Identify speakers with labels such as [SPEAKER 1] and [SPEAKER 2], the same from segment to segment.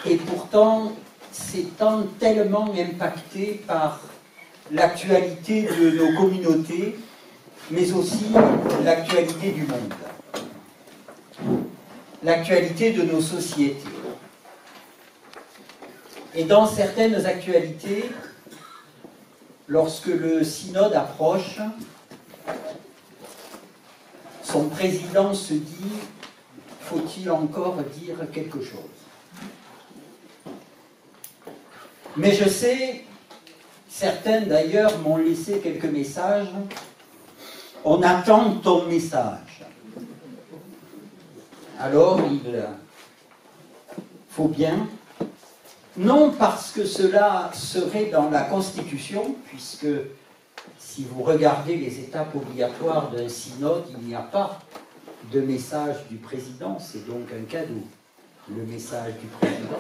[SPEAKER 1] et pourtant s'étant tellement impacté par l'actualité de nos communautés, mais aussi l'actualité du monde, l'actualité de nos sociétés. Et dans certaines actualités, lorsque le synode approche, son président se dit « faut-il encore dire quelque chose ?» Mais je sais, certains d'ailleurs m'ont laissé quelques messages, « on attend ton message ». Alors il faut bien, non parce que cela serait dans la Constitution, puisque si vous regardez les étapes obligatoires d'un synode, il n'y a pas de message du président, c'est donc un cadeau, le message du président.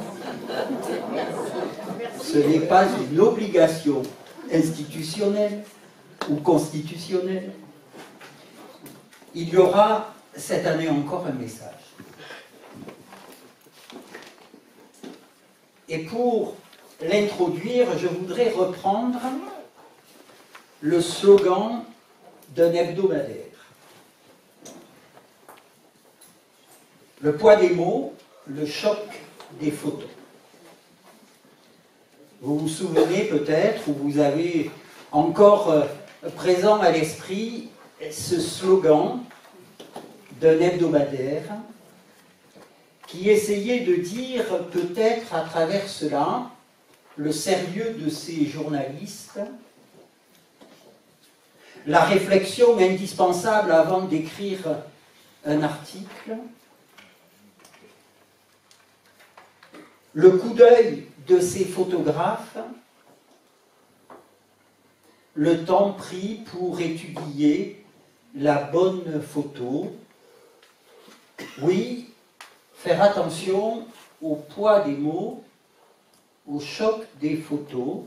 [SPEAKER 1] Ce n'est pas une obligation institutionnelle ou constitutionnelle. Il y aura cette année encore un message. Et pour l'introduire, je voudrais reprendre le slogan d'un hebdomadaire. Le poids des mots, le choc des photos. Vous vous souvenez peut-être, ou vous avez encore présent à l'esprit ce slogan d'un hebdomadaire qui essayait de dire peut-être à travers cela le sérieux de ces journalistes, la réflexion indispensable avant d'écrire un article, le coup d'œil de ces photographes, le temps pris pour étudier la bonne photo. Oui, faire attention au poids des mots, au choc des photos,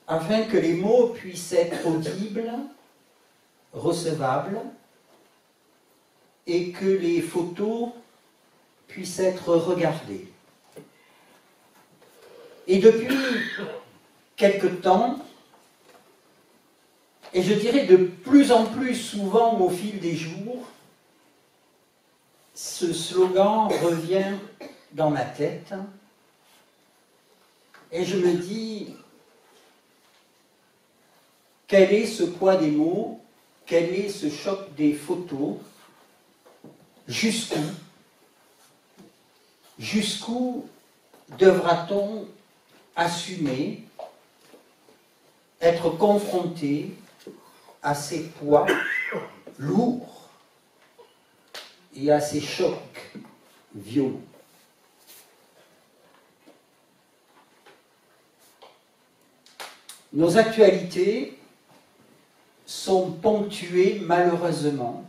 [SPEAKER 1] afin que les mots puissent être audibles, recevables, et que les photos puissent être regardées. Et depuis quelque temps, et je dirais de plus en plus souvent au fil des jours, ce slogan revient dans ma tête, et je me dis, quel est ce poids des mots? Quel est ce choc des photos? Jusqu'où? Jusqu'où devra-t-on assumer, être confronté à ces poids lourds et à ces chocs violents? Nos actualités sont ponctuées malheureusement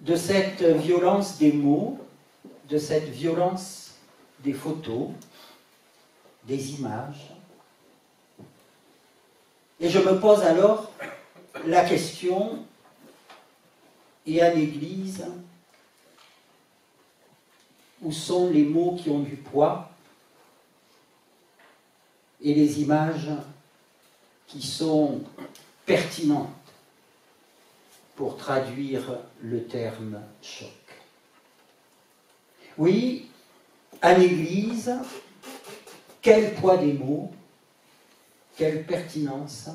[SPEAKER 1] de cette violence des mots, de cette violence des photos, des images. Et je me pose alors la question, et à l'Église, où sont les mots qui ont du poids et les images qui sont pertinentes pour traduire le terme choc? Oui, à l'Église, quel poids des mots, quelle pertinence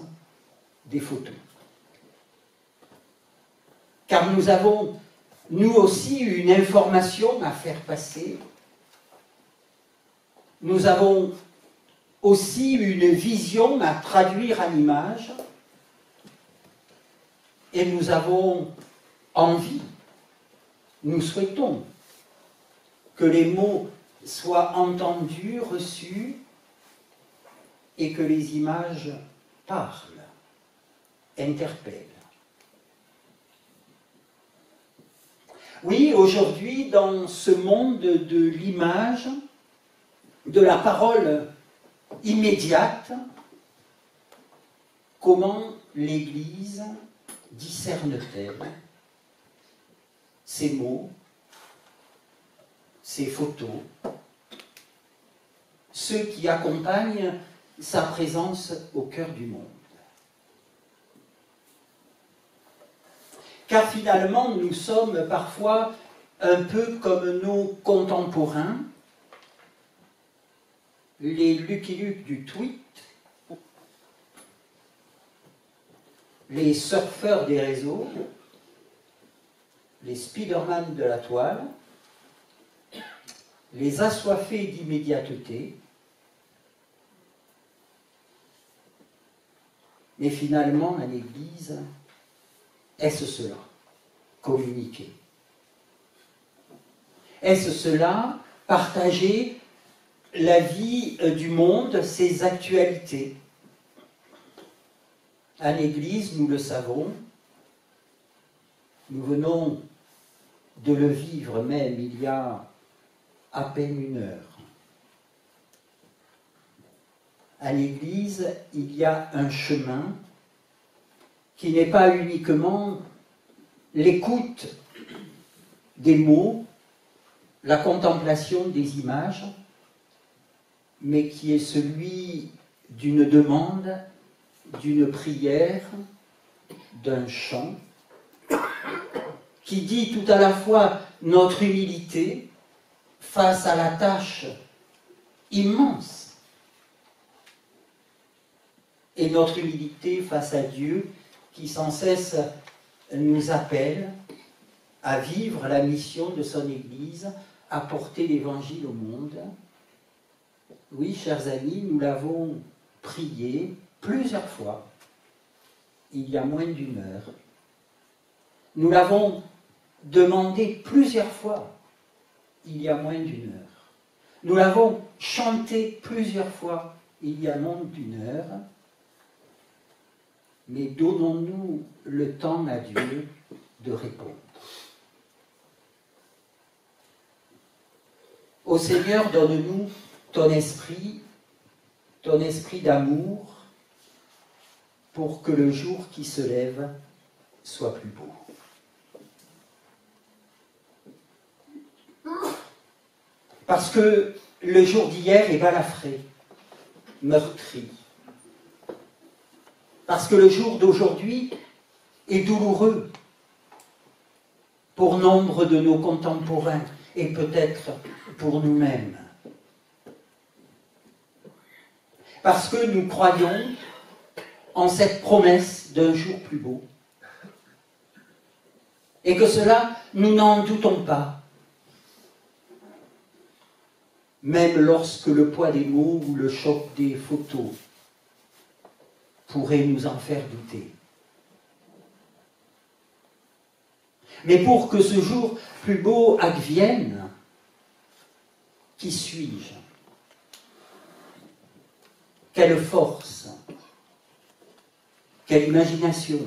[SPEAKER 1] des photos. Car nous avons, nous aussi, une information à faire passer. Nous avons aussi une vision à traduire à l'image. Et nous avons envie, nous souhaitons que les mots soient entendus, reçus, et que les images parlent, interpellent. Oui, aujourd'hui, dans ce monde de l'image, de la parole immédiate, comment l'Église discerne-t-elle ces mots, ses photos, ceux qui accompagnent sa présence au cœur du monde. Car finalement, nous sommes parfois un peu comme nos contemporains, les Lucky Luke du tweet, les surfeurs des réseaux, les Spiderman de la toile, les assoiffés d'immédiateté. Mais finalement, à l'Église, est-ce cela, communiquer? Est-ce cela, partager la vie du monde, ses actualités? À l'Église, nous le savons, nous venons de le vivre même il y a à peine une heure. À l'Église, il y a un chemin qui n'est pas uniquement l'écoute des mots, la contemplation des images, mais qui est celui d'une demande, d'une prière, d'un chant, qui dit tout à la fois notre humilité face à la tâche immense et notre humilité face à Dieu qui sans cesse nous appelle à vivre la mission de son Église, à porter l'Évangile au monde. Oui, chers amis, nous l'avons prié plusieurs fois, il y a moins d'une heure. Nous l'avons demandé plusieurs fois, il y a moins d'une heure. Nous l'avons chanté plusieurs fois, il y a moins d'une heure. Mais donnons-nous le temps à Dieu de répondre. Ô Seigneur, donne-nous ton esprit d'amour, pour que le jour qui se lève soit plus beau. Parce que le jour d'hier est balafré, meurtri. Parce que le jour d'aujourd'hui est douloureux pour nombre de nos contemporains et peut-être pour nous-mêmes. Parce que nous croyons en cette promesse d'un jour plus beau. Et que cela, nous n'en doutons pas. Même lorsque le poids des mots ou le choc des photos pourrait nous en faire douter. Mais pour que ce jour plus beau advienne, qui suis-je? Quelle force? Quelle imagination?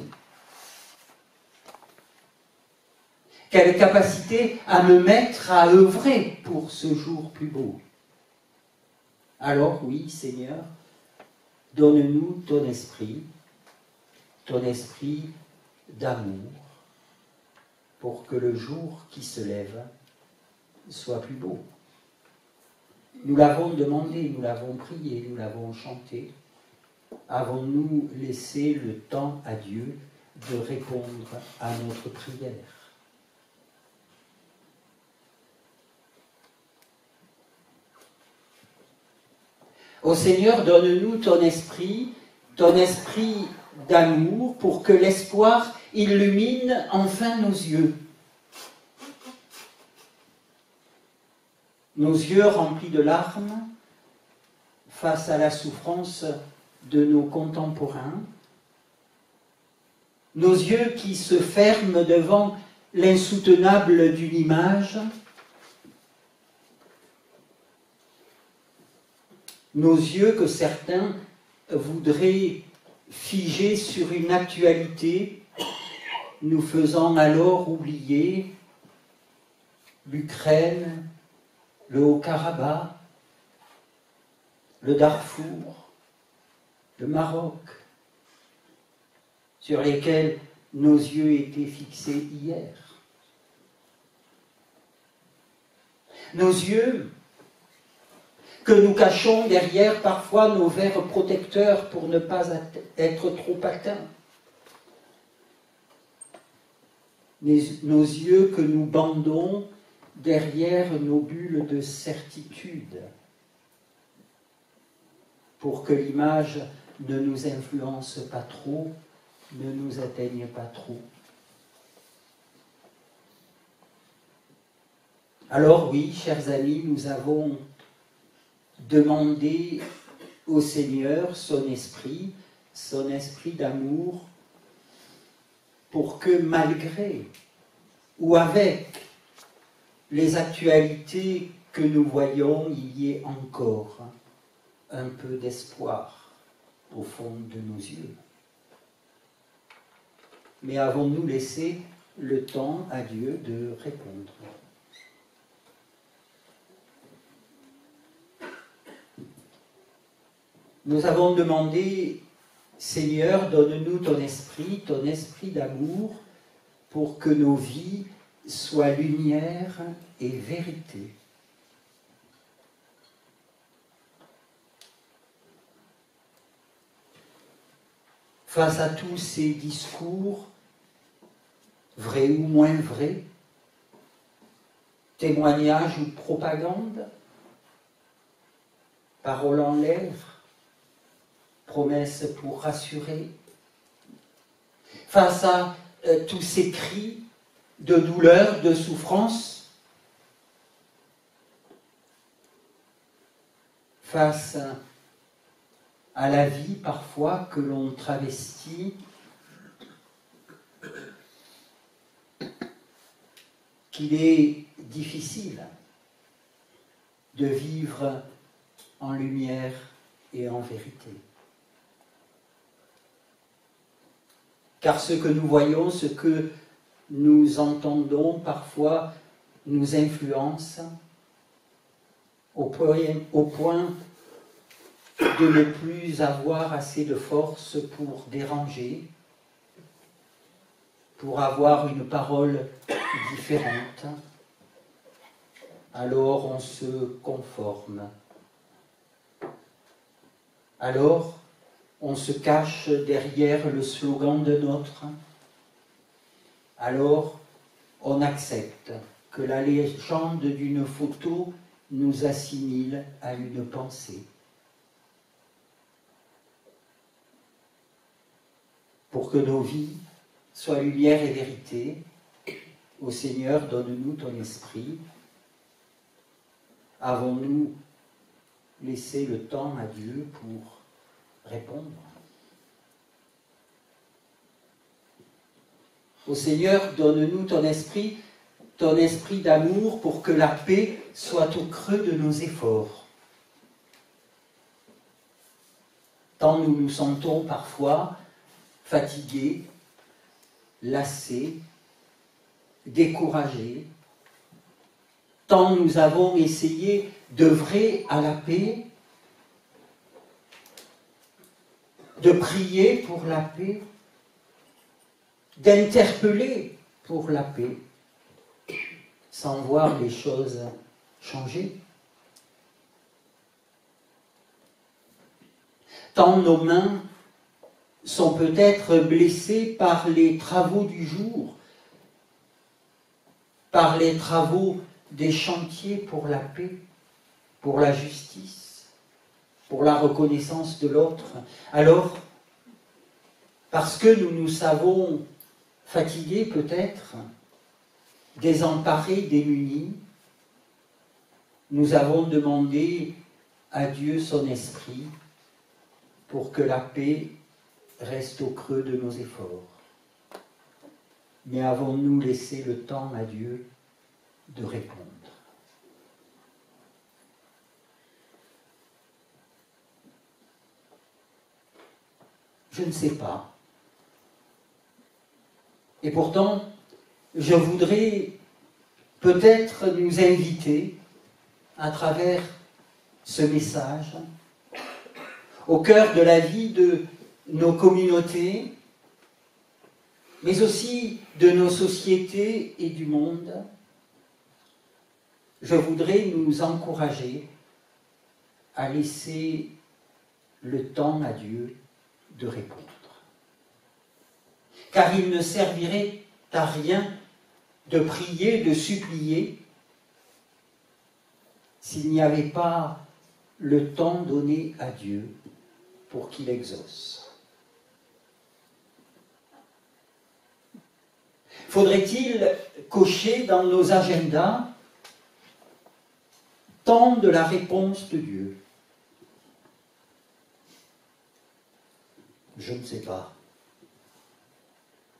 [SPEAKER 1] Quelle capacité à me mettre à œuvrer pour ce jour plus beau? Alors oui, Seigneur, donne-nous ton esprit d'amour, pour que le jour qui se lève soit plus beau. Nous l'avons demandé, nous l'avons prié, nous l'avons chanté. Avons-nous laissé le temps à Dieu de répondre à notre prière? Ô Seigneur, donne-nous ton esprit d'amour, pour que l'espoir illumine enfin nos yeux. Nos yeux remplis de larmes face à la souffrance de nos contemporains. Nos yeux qui se ferment devant l'insoutenable d'une image. Nos yeux que certains voudraient figer sur une actualité, nous faisant alors oublier l'Ukraine, le Haut-Karabakh, le Darfour, le Maroc, sur lesquels nos yeux étaient fixés hier. nos yeux, que nous cachons derrière parfois nos verres protecteurs pour ne pas être trop atteints, nos yeux que nous bandons derrière nos bulles de certitude, pour que l'image ne nous influence pas trop, ne nous atteigne pas trop. Alors oui, chers amis, nous avons demandé au Seigneur son esprit d'amour, pour que malgré ou avec les actualités que nous voyons, il y ait encore un peu d'espoir au fond de nos yeux. Mais avons-nous laissé le temps à Dieu de répondre? Nous avons demandé, Seigneur, donne-nous ton esprit d'amour, pour que nos vies soient lumière et vérité. Face à tous ces discours, vrais ou moins vrais, témoignages ou propagande, paroles en lèvres, promesses pour rassurer, face à tous ces cris de douleur, de souffrance, face à la vie parfois que l'on travestit, qu'il est difficile de vivre en lumière et en vérité. Car ce que nous voyons, ce que nous entendons parfois nous influence au point de ne plus avoir assez de force pour déranger, pour avoir une parole différente. Alors on se conforme. Alors on se cache derrière le slogan de notre. Alors on accepte que la légende d'une photo nous assimile à une pensée. Pour que nos vies soient lumière et vérité, ô Seigneur, donne-nous ton esprit. Avons-nous laissé le temps à Dieu pour répondre? Ô Seigneur, donne-nous ton esprit d'amour, pour que la paix soit au creux de nos efforts. Tant nous nous sentons parfois fatigués, lassés, découragés, tant nous avons essayé d'œuvrer à la paix, de prier pour la paix, d'interpeller pour la paix, sans voir les choses changer. Tant nos mains sont peut-être blessées par les travaux du jour, par les travaux des chantiers pour la paix, pour la justice, pour la reconnaissance de l'autre. Alors, parce que nous nous savons fatigués peut-être, désemparés, démunis, nous avons demandé à Dieu son esprit pour que la paix reste au creux de nos efforts. Mais avons-nous laissé le temps à Dieu de répondre? Je ne sais pas. Et pourtant, je voudrais peut-être nous inviter, à travers ce message, au cœur de la vie de nos communautés, mais aussi de nos sociétés et du monde, je voudrais nous encourager à laisser le temps à Dieu de répondre. Car il ne servirait à rien de prier, de supplier, s'il n'y avait pas le temps donné à Dieu pour qu'il exauce. Faudrait-il cocher dans nos agendas temps de la réponse de Dieu? Je ne sais pas.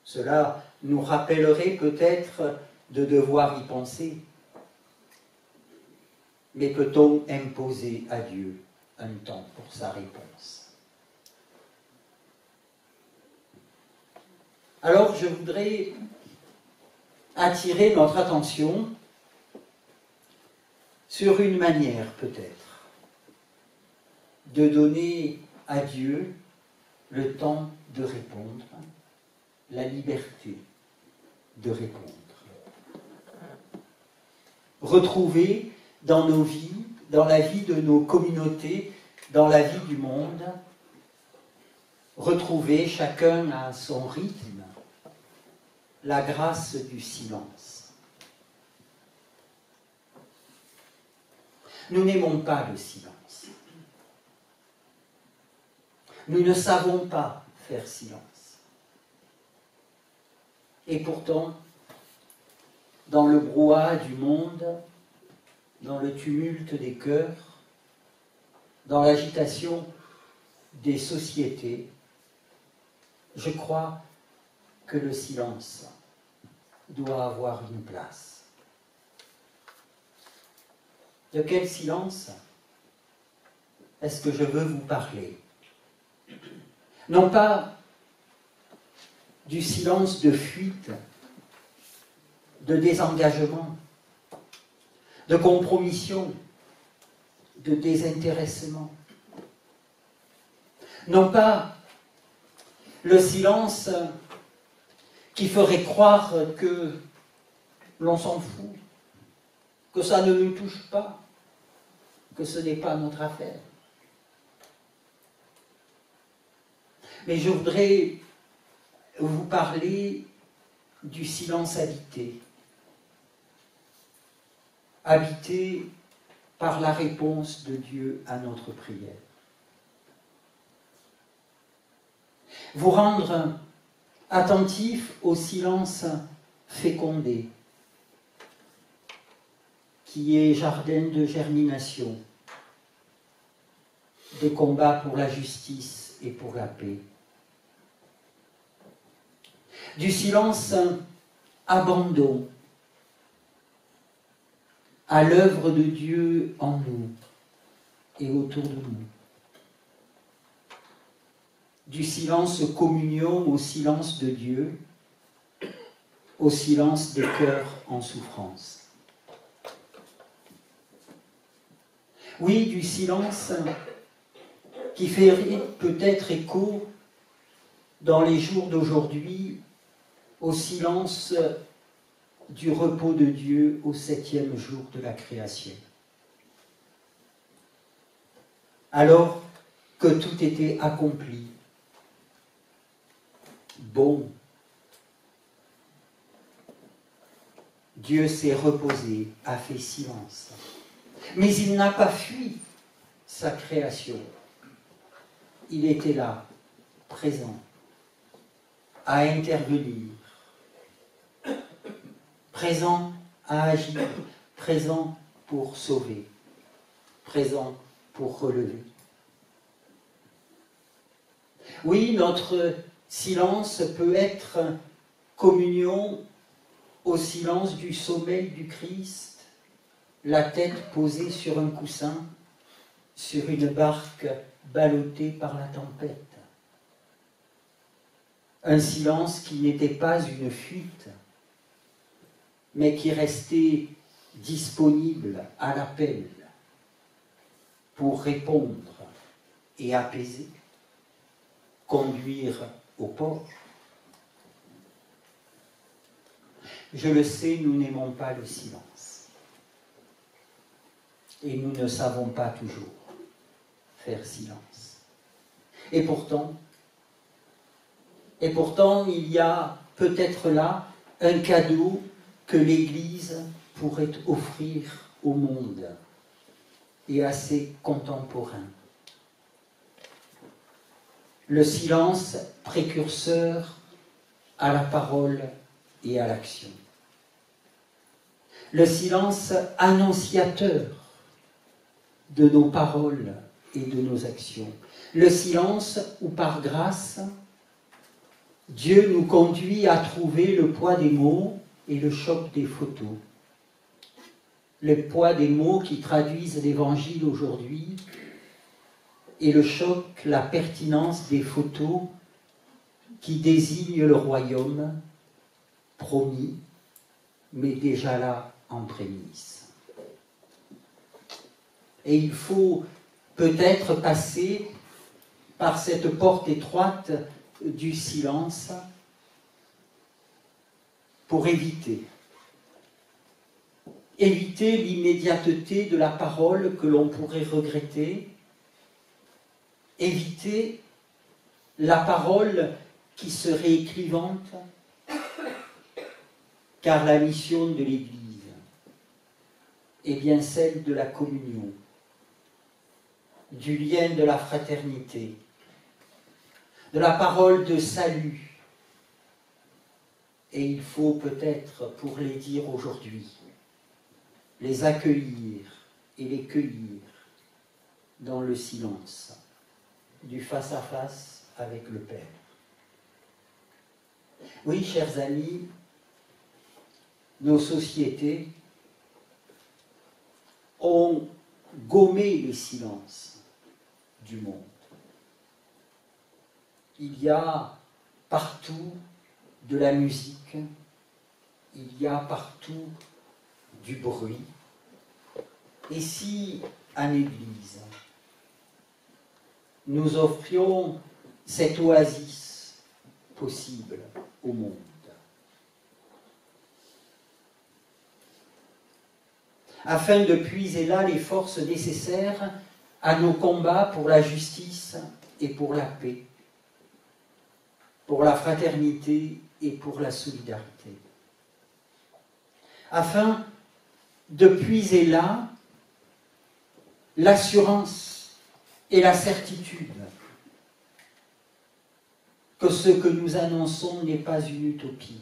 [SPEAKER 1] Cela nous rappellerait peut-être de devoir y penser. Mais peut-on imposer à Dieu un temps pour sa réponse? Alors je voudrais attirer notre attention sur une manière peut-être de donner à Dieu le temps de répondre, la liberté de répondre. Retrouver dans nos vies, dans la vie de nos communautés, dans la vie du monde, retrouver chacun à son rythme la grâce du silence. Nous n'aimons pas le silence. Nous ne savons pas faire silence. Et pourtant, dans le brouhaha du monde, dans le tumulte des cœurs, dans l'agitation des sociétés, je crois que le silence doit avoir une place. De quel silence est-ce que je veux vous parler? Non pas du silence de fuite, de désengagement, de compromission, de désintéressement. Non pas le silence qui ferait croire que l'on s'en fout, que ça ne nous touche pas, que ce n'est pas notre affaire. Mais je voudrais vous parler du silence habité. Habité par la réponse de Dieu à notre prière. Vous rendre attentif au silence fécondé, qui est jardin de germination, de combat pour la justice et pour la paix. Du silence abandon à l'œuvre de Dieu en nous et autour de nous. Du silence communion au silence de Dieu, au silence des cœurs en souffrance. Oui, du silence qui fait peut-être écho dans les jours d'aujourd'hui au silence du repos de Dieu au 7e jour de la création. Alors que tout était accompli, bon, Dieu s'est reposé, a fait silence. Mais il n'a pas fui sa création. Il était là, présent, à intervenir, présent à agir, présent pour sauver, présent pour relever. Oui, notre silence peut être communion au silence du sommeil du Christ, la tête posée sur un coussin, sur une barque ballottée par la tempête. Un silence qui n'était pas une fuite, mais qui restait disponible à l'appel pour répondre et apaiser, conduire au port. Je le sais, nous n'aimons pas le silence. Et nous ne savons pas toujours faire silence. Et pourtant, il y a peut-être là un cadeau que l'Église pourrait offrir au monde et à ses contemporains. Le silence précurseur à la parole et à l'action. Le silence annonciateur de nos paroles et de nos actions. Le silence où, par grâce, Dieu nous conduit à trouver le poids des mots et le choc des photos. Le poids des mots qui traduisent l'Évangile aujourd'hui et le choc, la pertinence des photos qui désignent le royaume promis, mais déjà là en prémisse. Et il faut peut-être passer par cette porte étroite du silence pour éviter l'immédiateté de la parole que l'on pourrait regretter, éviter la parole qui serait clivante, car la mission de l'Église est bien celle de la communion, du lien de la fraternité, de la parole de salut. Et il faut peut-être, pour les dire aujourd'hui, les accueillir et les cueillir dans le silence du face-à-face avec le Père. Oui, chers amis, nos sociétés ont gommé les silences du monde. Il y a partout de la musique, il y a partout du bruit. Et si, à l'Église, nous offrions cette oasis possible au monde, afin de puiser là les forces nécessaires à nos combats pour la justice et pour la paix, pour la fraternité et pour la solidarité. Afin de puiser là l'assurance et la certitude que ce que nous annonçons n'est pas une utopie,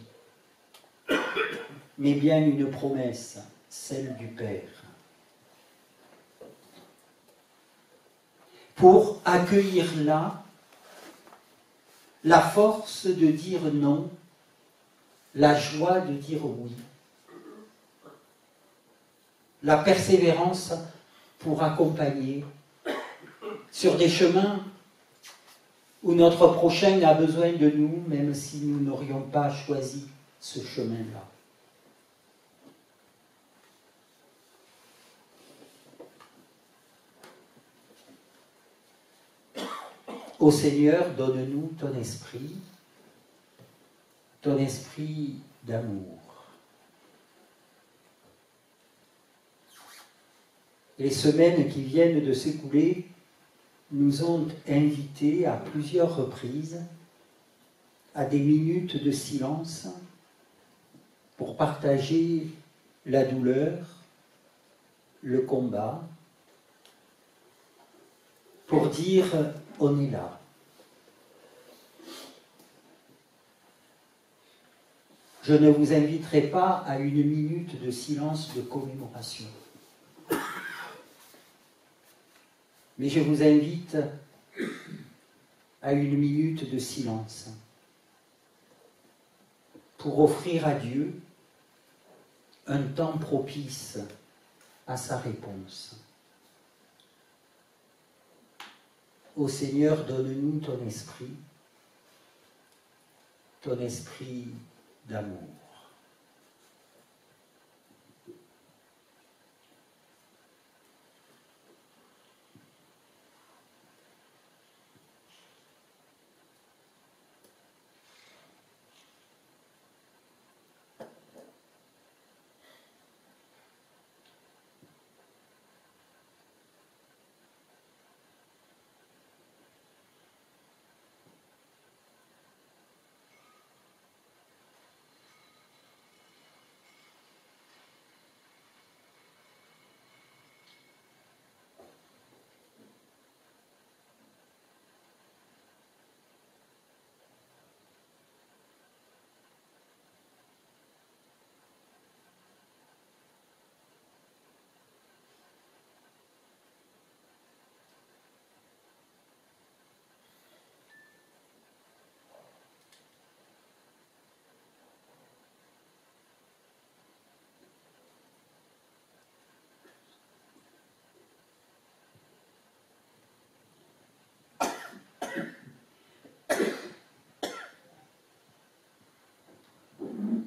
[SPEAKER 1] mais bien une promesse, celle du Père. Pour accueillir là la force de dire non, la joie de dire oui, la persévérance pour accompagner sur des chemins où notre prochain a besoin de nous, même si nous n'aurions pas choisi ce chemin-là. Ô Seigneur, donne-nous ton esprit d'amour. Les semaines qui viennent de s'écouler nous ont invités à plusieurs reprises à des minutes de silence pour partager la douleur, le combat, pour dire on est là. Je ne vous inviterai pas à une minute de silence de commémoration. Mais je vous invite à une minute de silence pour offrir à Dieu un temps propice à sa réponse. Ô Seigneur, donne-nous ton esprit d'amour.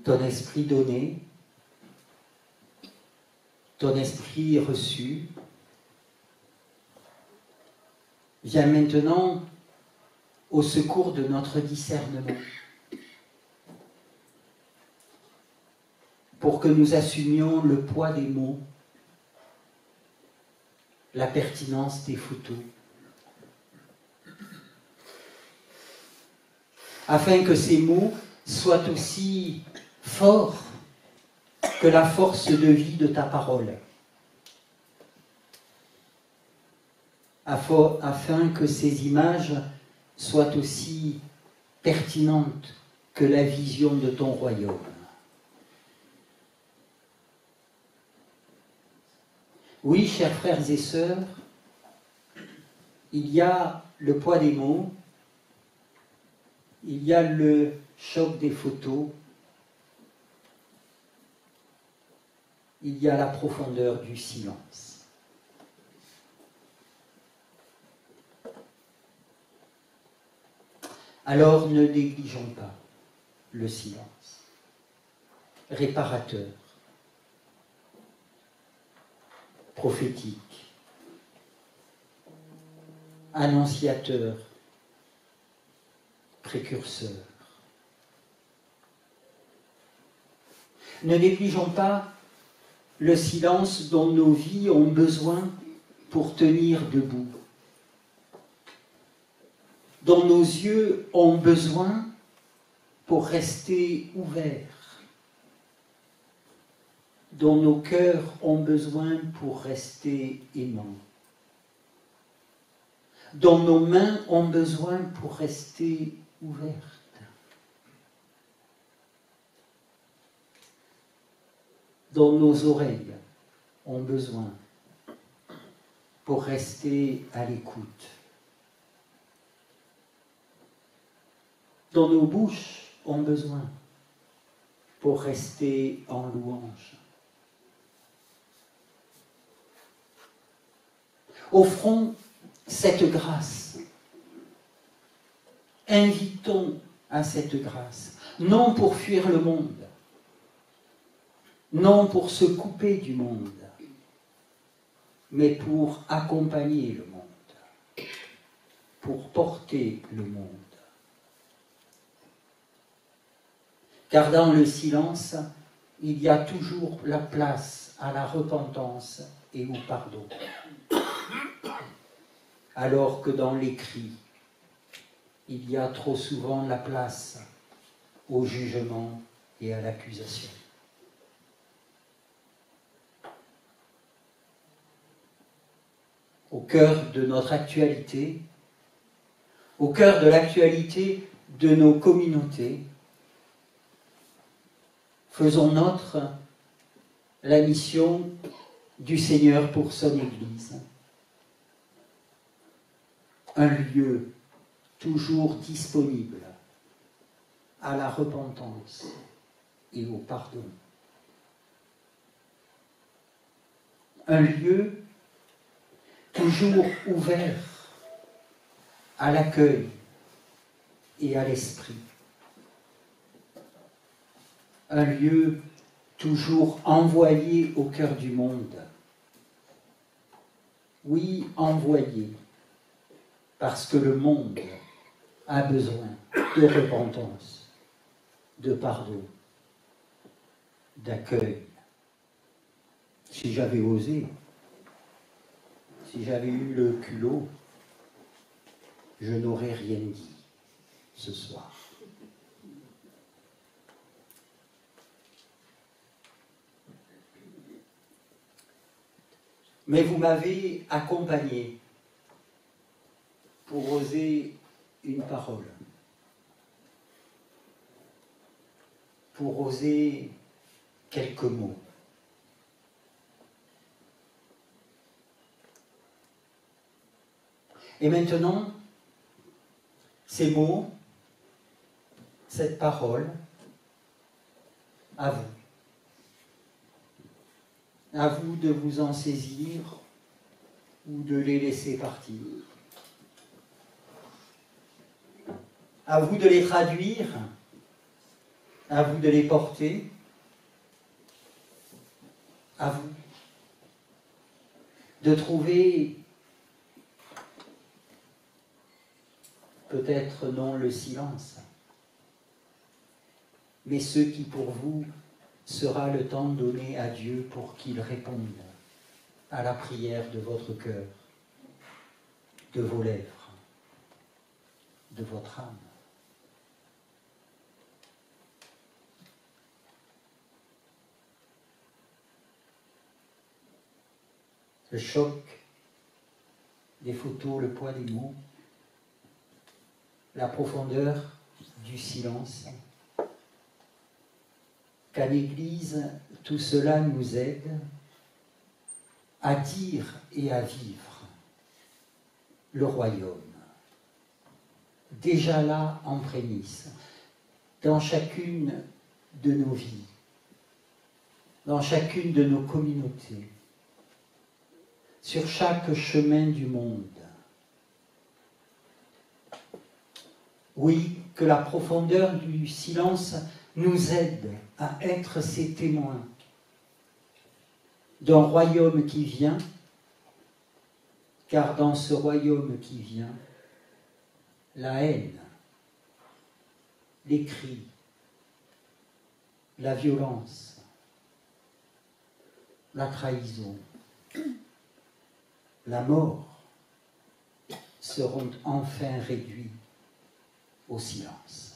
[SPEAKER 1] ton esprit donné, ton esprit reçu, viens maintenant au secours de notre discernement, pour que nous assumions le poids des mots, la pertinence des photos, afin que ces mots soient aussi forts que la force de vie de ta parole, afin que ces images soient aussi pertinentes que la vision de ton royaume. Oui, chers frères et sœurs, il y a le poids des mots, il y a le choc des photos, il y a la profondeur du silence. Alors ne négligeons pas le silence, réparateur, prophétique, annonciateur, précurseur. Ne négligeons pas le silence dont nos vies ont besoin pour tenir debout, dont nos yeux ont besoin pour rester ouverts, dont nos cœurs ont besoin pour rester aimants, dont nos mains ont besoin pour rester ouvertes, dont nos oreilles ont besoin pour rester à l'écoute, dont nos bouches ont besoin pour rester en louange. Offrons cette grâce. Invitons à cette grâce, non pour fuir le monde, non pour se couper du monde, mais pour accompagner le monde, pour porter le monde. Car dans le silence, il y a toujours la place à la repentance et au pardon. Alors que dans les cris, il y a trop souvent la place au jugement et à l'accusation. Au cœur de notre actualité, au cœur de l'actualité de nos communautés, faisons nôtre la mission du Seigneur pour son Église. Un lieu toujours disponible à la repentance et au pardon. Un lieu toujours ouvert à l'accueil et à l'esprit. Un lieu toujours envoyé au cœur du monde. Oui, envoyé, parce que le monde a besoin de repentance, de pardon, d'accueil. Si j'avais osé, si j'avais eu le culot, je n'aurais rien dit ce soir. Mais vous m'avez accompagné pour oser une parole, pour oser quelques mots. Et maintenant, ces mots, cette parole, à vous. À vous de vous en saisir ou de les laisser partir. À vous de les traduire À vous de les porter. À vous de trouver peut-être non le silence, mais ce qui pour vous sera le temps donné à Dieu pour qu'il réponde à la prière de votre cœur, de vos lèvres, de votre âme. Le choc des photos, le poids des mots, la profondeur du silence. Qu'à l'Église, tout cela nous aide à dire et à vivre le royaume. Déjà là, en prémisse, dans chacune de nos vies, dans chacune de nos communautés, sur chaque chemin du monde. Oui, que la profondeur du silence nous aide à être ses témoins d'un royaume qui vient, car dans ce royaume qui vient, la haine, les cris, la violence, la trahison, la mort seront enfin réduits au silence.